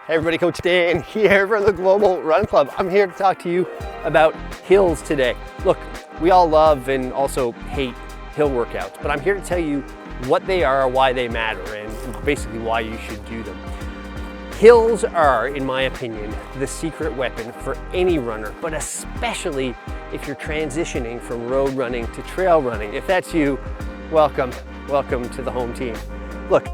Hey everybody, Coach Dan here from the Global Run Club. I'm here to talk to you about hills today. Look, we all love and also hate hill workouts, but I'm here to tell you what they are, why they matter, and basically why you should do them. Hills are, in my opinion, the secret weapon for any runner, but especially if you're transitioning from road running to trail running. If that's you, welcome to the home team. Look,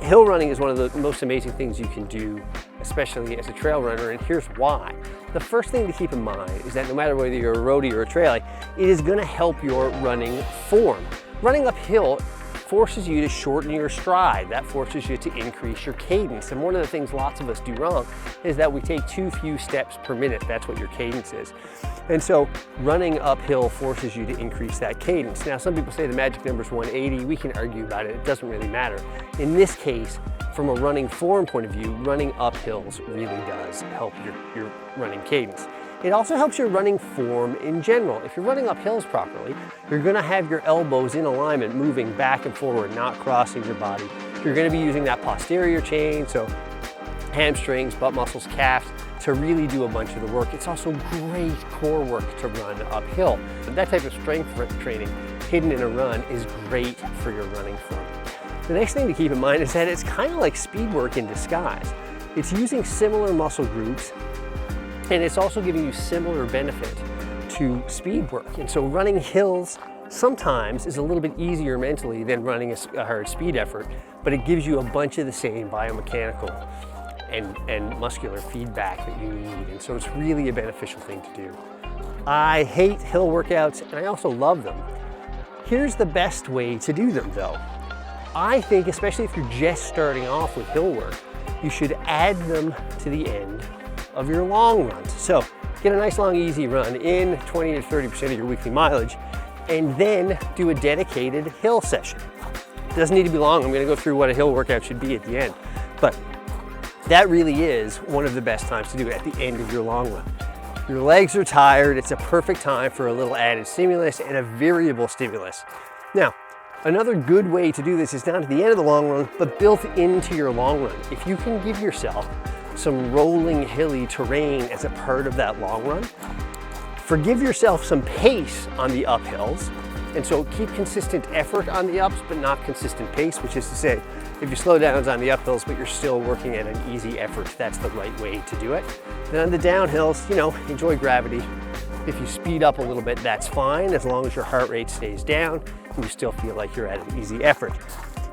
hill running is one of the most amazing things you can do, especially as a trail runner, and here's why. The first thing to keep in mind is that no matter whether you're a roadie or a trailie, it is gonna help your running form. Running uphill forces you to shorten your stride. That forces you to increase your cadence. And one of the things lots of us do wrong is that we take too few steps per minute. That's what your cadence is. And so running uphill forces you to increase that cadence. Now, some people say the magic number is 180. We can argue about it. It doesn't really matter. In this case, from a running form point of view, running uphills really does help your running cadence. It also helps your running form in general. If you're running up hills properly, you're gonna have your elbows in alignment, moving back and forward, not crossing your body. You're gonna be using that posterior chain, so hamstrings, butt muscles, calves, to really do a bunch of the work. It's also great core work to run uphill. That type of strength training hidden in a run is great for your running form. The next thing to keep in mind is that it's kind of like speed work in disguise. It's using similar muscle groups, and it's also giving you similar benefit to speed work. And so running hills sometimes is a little bit easier mentally than running a hard speed effort, but it gives you a bunch of the same biomechanical and muscular feedback that you need. And so it's really a beneficial thing to do. I hate hill workouts, and I also love them. Here's the best way to do them though. I think, especially if you're just starting off with hill work, you should add them to the end of your long runs. So get a nice long easy run in 20 to 30% of your weekly mileage, and then do a dedicated hill session. It doesn't need to be long. I'm gonna go through what a hill workout should be at the end, but that really is one of the best times to do it, at the end of your long run. Your legs are tired. It's a perfect time for a little added stimulus and a variable stimulus. Now, another good way to do this is not at the end of the long run, but built into your long run. If you can give yourself some rolling hilly terrain as a part of that long run, forgive yourself some pace on the uphills, and so keep consistent effort on the ups, but not consistent pace, which is to say, if you slow down on the uphills, but you're still working at an easy effort, that's the right way to do it. Then on the downhills, enjoy gravity. If you speed up a little bit, that's fine, as long as your heart rate stays down and you still feel like you're at an easy effort.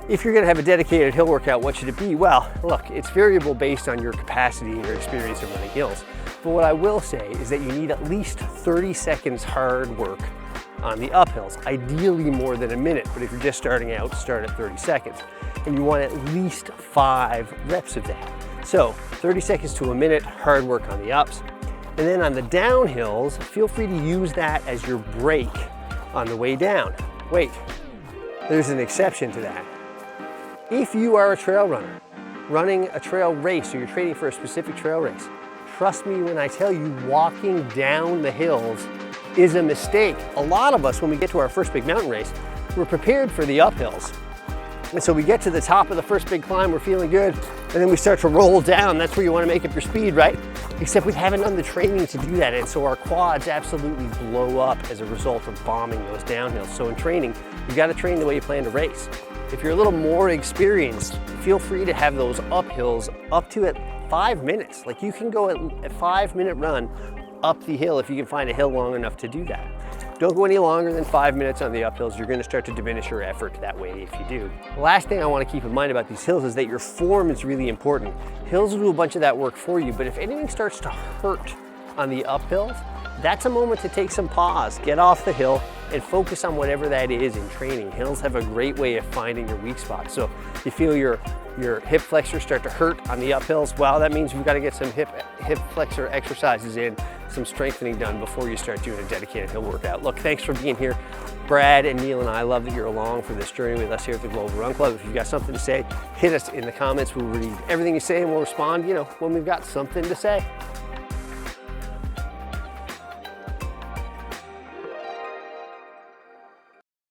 If you're gonna have a dedicated hill workout, what should it be? Well, look, it's variable based on your capacity and your experience of running hills. But what I will say is that you need at least 30 seconds hard work on the uphills, ideally more than a minute, but if you're just starting out, start at 30 seconds. And you want at least 5 reps of that. So 30 seconds to a minute, hard work on the ups. And then on the downhills, feel free to use that as your break on the way down. Wait, there's an exception to that. If you are a trail runner, running a trail race, or you're training for a specific trail race, trust me when I tell you, walking down the hills is a mistake. A lot of us, when we get to our first big mountain race, we're prepared for the uphills. And so we get to the top of the first big climb, we're feeling good, and then we start to roll down. That's where you want to make up your speed, right? Except we haven't done the training to do that, and so our quads absolutely blow up as a result of bombing those downhills. So in training, you got to train the way you plan to race. If you're a little more experienced, feel free to have those uphills up to at 5 minutes. Like you can go at a 5-minute run up the hill if you can find a hill long enough to do that. Don't go any longer than 5 minutes on the uphills. You're gonna start to diminish your effort that way if you do. The last thing I wanna keep in mind about these hills is that your form is really important. Hills will do a bunch of that work for you, but if anything starts to hurt on the uphills, that's a moment to take some pause, get off the hill, and focus on whatever that is in training. Hills have a great way of finding your weak spot. So you feel your hip flexors start to hurt on the uphills, well, that means we've got to get some hip flexor exercises in, some strengthening done before you start doing a dedicated hill workout. Look, thanks for being here. Brad and Neil and I love that you're along for this journey with us here at the Global Run Club. If you've got something to say, hit us in the comments. We'll read everything you say and we'll respond, when we've got something to say.